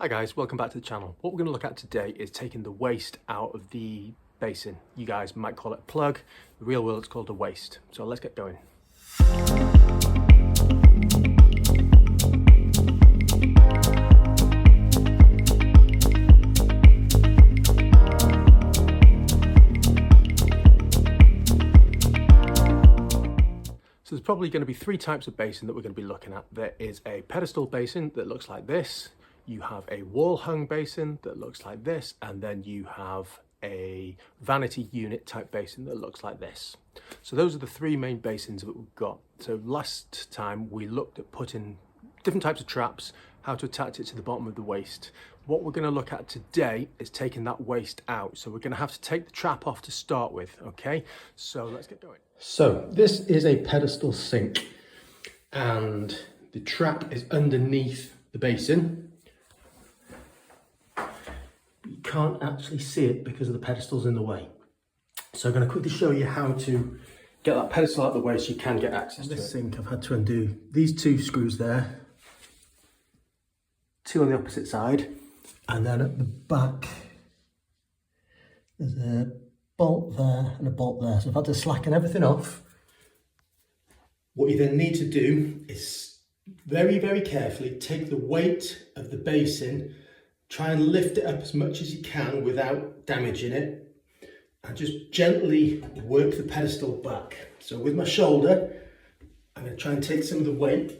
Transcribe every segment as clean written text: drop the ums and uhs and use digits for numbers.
Hi guys, welcome back to the channel. What we're going to look at today is taking the waste out of the basin. You guys might call it a plug. In the real world it's called a waste. So let's get going. So there's probably going to be three types of basin that we're going to be looking at. There is a pedestal basin that looks like this. You have a wall hung basin that looks like this, and then you have a vanity unit type basin that looks like this. So those are the three main basins that we've got. So last time we looked at putting different types of traps, how to attach it to the bottom of the waste. What we're going to look at today is taking that waste out. So we're going to have to take the trap off to start with, okay? So let's get going. So this is a pedestal sink and the trap is underneath the basin. You can't actually see it because of the pedestals in the way. So I'm going to quickly show you how to get that pedestal out of the way so you can get access to it. This sink, I've had to undo these two screws there, two on the opposite side, and then at the back there's a bolt there and a bolt there. So I've had to slacken everything off. What you then need to do is very, very carefully take the weight of the basin, try and lift it up as much as you can without damaging it, and just gently work the pedestal back. So with my shoulder, I'm going to try and take some of the weight.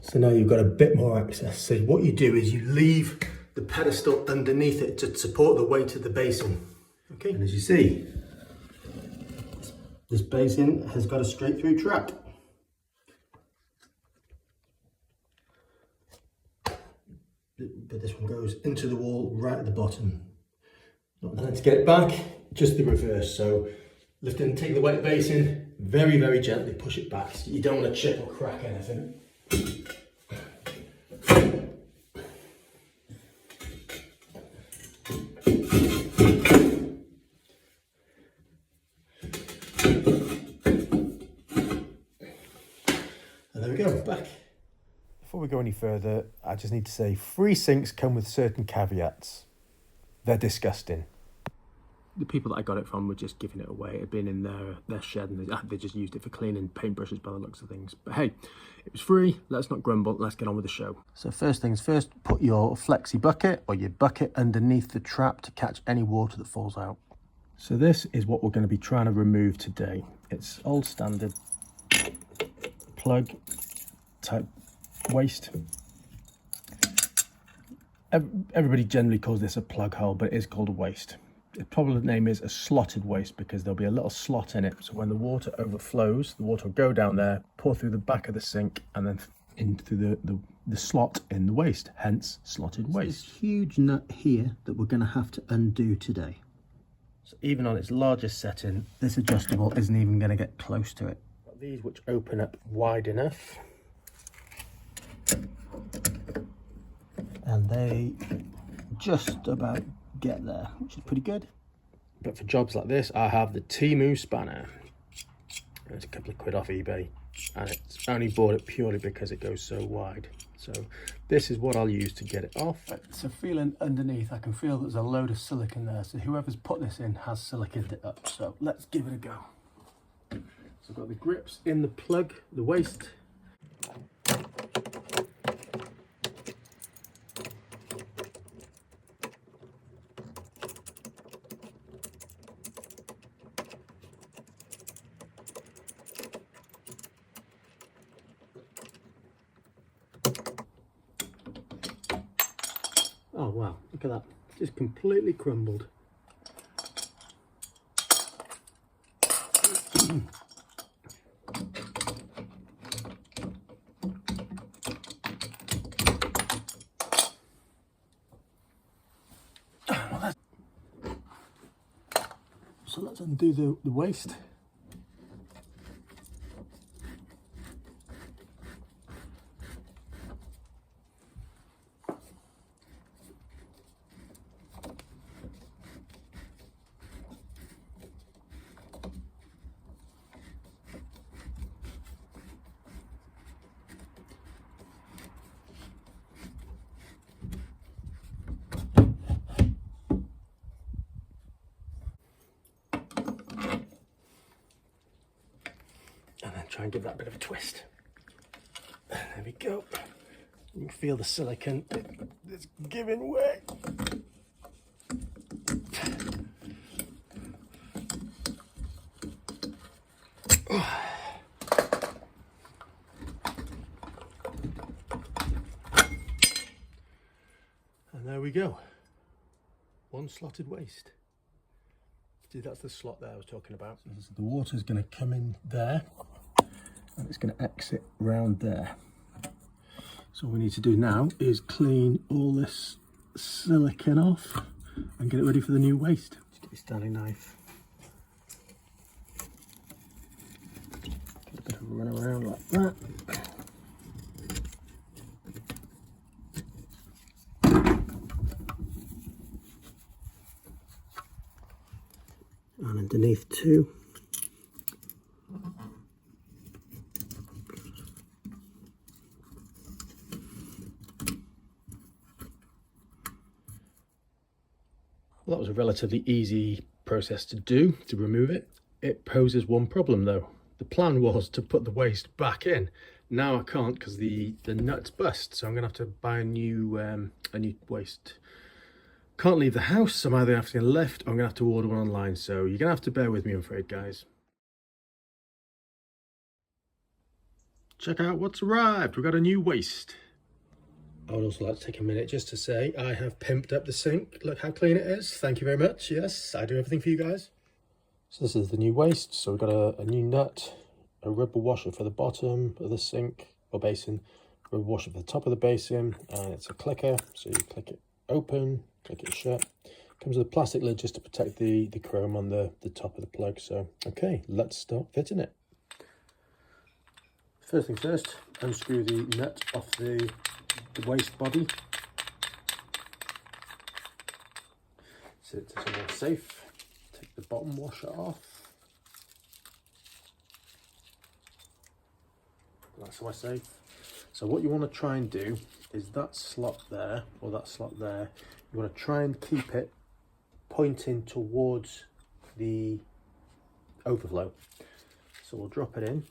So now you've got a bit more access. So what you do is you leave the pedestal underneath it to support the weight of the basin. Okay, and as you see, this basin has got a straight through trap. But this one goes into the wall right at the bottom. And then to get it back, just the reverse. So lift and take the wet basin, very, very gently push it back. So you don't want to chip or crack anything. And there we go, back. Before we go any further, I just need to say free sinks come with certain caveats. They're disgusting. The people that I got it from were just giving it away. It had been in their shed and they just used it for cleaning paintbrushes by the looks of things. But hey, it was free. Let's not grumble. Let's get on with the show. So first things first, put your flexi bucket or your bucket underneath the trap to catch any water that falls out. So this is what we're going to be trying to remove today. It's old standard plug type waste. Everybody generally calls this a plug hole, but it is called a waste. The proper name is a slotted waste because there'll be a little slot in it. So when the water overflows, the water will go down there, pour through the back of the sink, and then into the slot in the waste, hence slotted waste. This huge nut here that we're going to have to undo today. So even on its largest setting, This adjustable isn't even going to get close to it. got these which open up wide enough. And they just about get there, which is pretty good. But for jobs like this, I have the Temu spanner. It's a couple of quid off eBay, and it's only bought it purely because it goes so wide. So this is what I'll use to get it off. So feeling underneath, I can feel there's a load of silicone there. So whoever's put this in has siliconed it up. So let's give it a go. So I've got the grips in the plug, the waste. Oh wow, look at that, just completely crumbled. So let's undo the waste. try and give that a bit of a twist. There we go. You can feel the silicone, it's giving way. And there we go. One slotted waist. See, that's the slot there I was talking about. So the water's going to come in there and it's going to exit round there. So all we need to do now is clean all this silicone off and get it ready for the new waist. Just get your Stanley knife. Get a bit of a run around like that. And underneath too. Well, that was a relatively easy process to do, to remove it. It poses one problem though. The plan was to put the waist back in. Now I can't because the nut's bust, so I'm gonna have to buy a new waist. Can't leave the house, so I'm either having a lift or I'm gonna have to order one online, so you're gonna have to bear with me, I'm afraid, guys. Check out what's arrived. We've got a new waist. I would also like to take a minute just to say I have pimped up the sink. Look how clean it is. Thank you very much. Yes, I do everything for you guys. So this is the new waist. So we've got a new nut, a rubber washer for the bottom of the sink or basin, rubber washer for the top of the basin, and it's a clicker. So you click it open, click it shut. Comes with a plastic lid just to protect the chrome on the top of the plug. So, okay, let's start fitting it. First thing first, unscrew the nut off the waist body. So it's somewhere safe. Take the bottom washer off. That's somewhere safe. So what you want to try and do is that slot there, or that slot there, you want to try and keep it pointing towards the overflow. So we'll drop it in.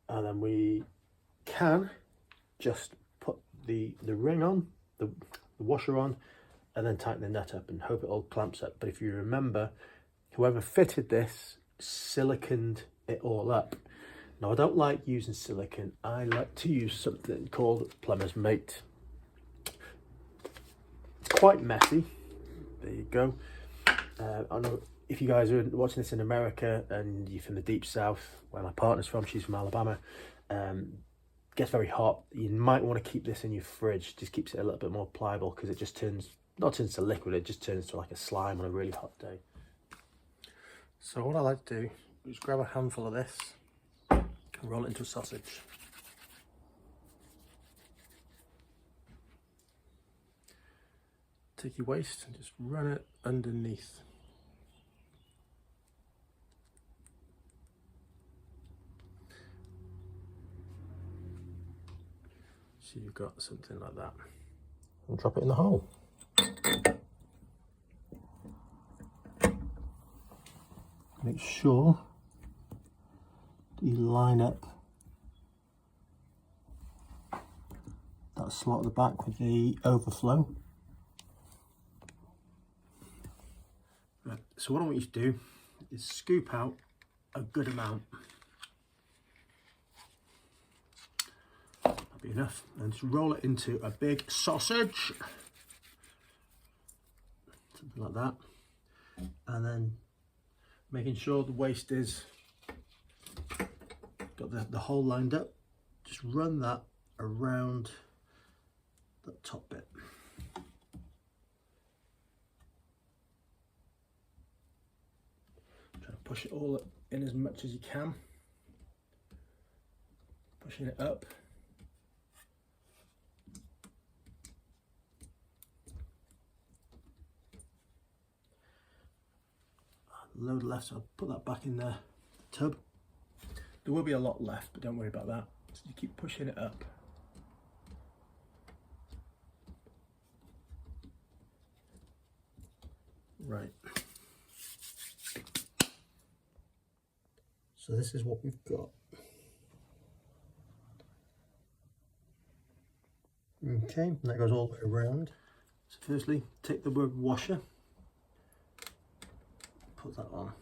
And then we can just put the ring on, the washer on, and then tighten the nut up and hope it all clamps up. But if you remember, whoever fitted this siliconed it all up. Now I don't like using silicone, I like to use something called Plumber's Mate. It's quite messy, there you go. I know if you guys are watching this in America and you're from the deep south, where my partner's from, she's from Alabama, gets very hot. You might want to keep this in your fridge, just keeps it a little bit more pliable because it just turns, not turns to liquid, it just turns to like a slime on a really hot day. So what I like to do is grab a handful of this and roll it into a sausage. Take your waist and just run it underneath. So you've got something like that. And drop it in the hole. Make sure that you line up that slot at the back with the overflow. Right, so what I want you to do is scoop out a good amount. That'll be enough. And just roll it into a big sausage. Something like that. And then making sure the waist is got the hole lined up, just run that around the top bit. Try to push it all in as much as you can, pushing it up. Load left, so I'll put that back in the tub. There will be a lot left, but don't worry about that. So you keep pushing it up. Right. So this is what we've got. Okay, and that goes all the way around. So firstly, take the rubber washer, put that on.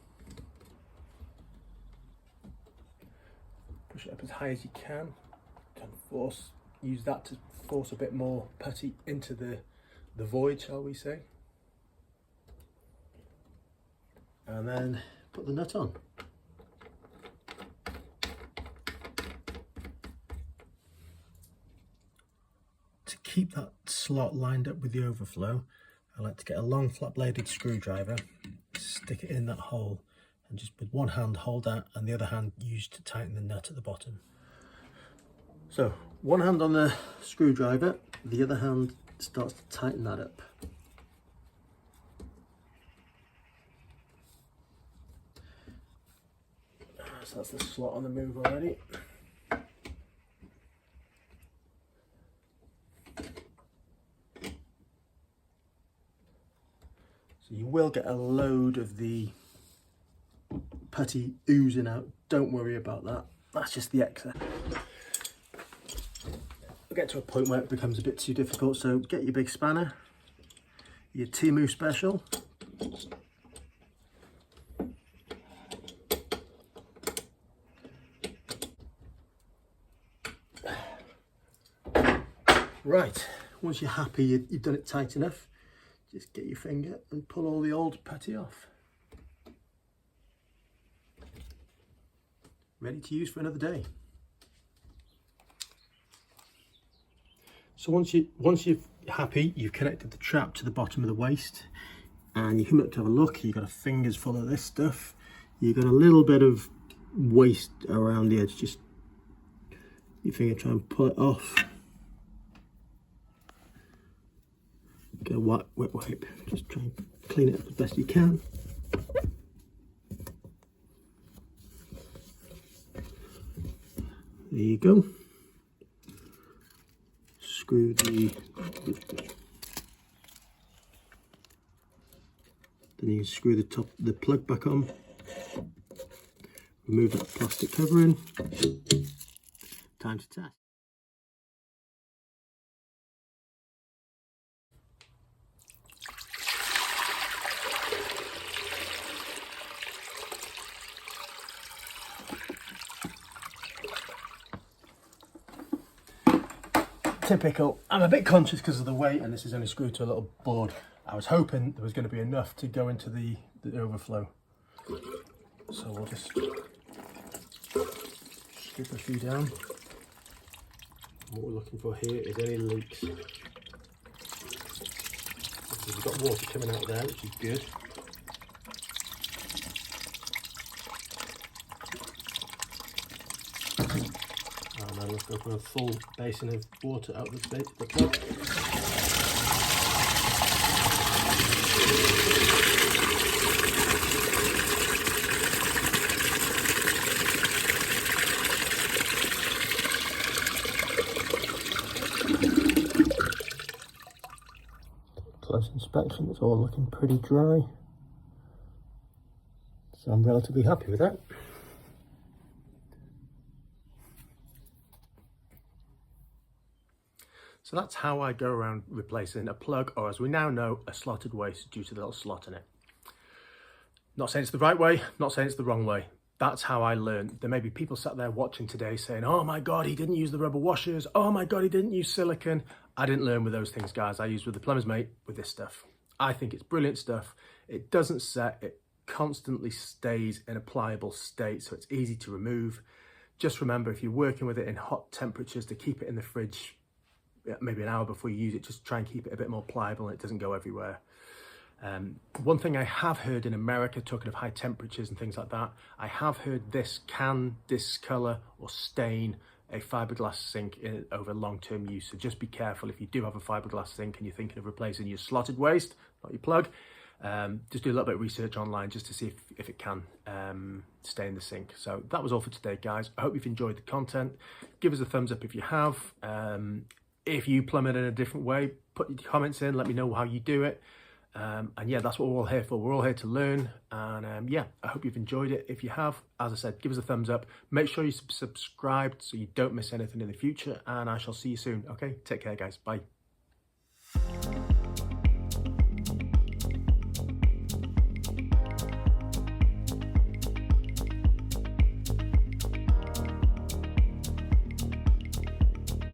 Push it up as high as you can force, use that to force a bit more putty into the void, shall we say. And then put the nut on. To keep that slot lined up with the overflow, I like to get a long flat bladed screwdriver, stick it in that hole, and just with one hand hold that and the other hand use to tighten the nut at the bottom. So one hand on the screwdriver, the other hand starts to tighten that up. So that's the slot on the move already. So you will get a load of the putty oozing out. Don't worry about that. That's just the excess. We'll get to a point where it becomes a bit too difficult, so get your big spanner, your Timu special. Right, once you're happy you've done it tight enough, just get your finger and pull all the old putty off. Ready to use for another day. So once you're happy, you've connected the trap to the bottom of the waist, and you come up to have a look. You've got a fingers full of this stuff. You've got a little bit of waste around the edge. Just your finger, try and pull it off. Get a wet wipe. Just try and clean it up as best you can. There you go. Screw then you screw the plug back on. Remove that plastic covering. Time to test. Typical. I'm a bit conscious because of the weight, and this is only screwed to a little board. I was hoping there was going to be enough to go into the overflow. So we'll just strip a few down. What we're looking for here is any leaks. We've got water coming out there, which is good. And then let's go for a full basin of water out the plug. Close inspection, it's all looking pretty dry. So I'm relatively happy with that. So that's how I go around replacing a plug, or as we now know, a slotted waist due to the little slot in it. Not saying it's the right way, not saying it's the wrong way. That's how I learned. There may be people sat there watching today saying, oh my God, he didn't use the rubber washers. Oh my God, he didn't use silicone. I didn't learn with those things, guys. I used with the plumber's mate with this stuff. I think it's brilliant stuff. It doesn't set, it constantly stays in a pliable state, so it's easy to remove. Just remember, if you're working with it in hot temperatures, to keep it in the fridge maybe an hour before you use it, just try and keep it a bit more pliable and it doesn't go everywhere. One thing I have heard in America, talking of high temperatures and things like that, I have heard this can discolor or stain a fiberglass sink over long-term use. So just be careful if you do have a fiberglass sink and you're thinking of replacing your slotted waste, not your plug. Just do a little bit of research online just to see if it can stay in the sink. So that was all for today, guys. I hope you've enjoyed the content. Give us a thumbs up if you have. If you plumb it in a different way, put your comments in, let me know how you do it. And yeah, that's what we're all here for. We're all here to learn. And yeah, I hope you've enjoyed it. If you have, as I said, give us a thumbs up. Make sure you subscribed so you don't miss anything in the future. And I shall see you soon. Okay, take care, guys. Bye.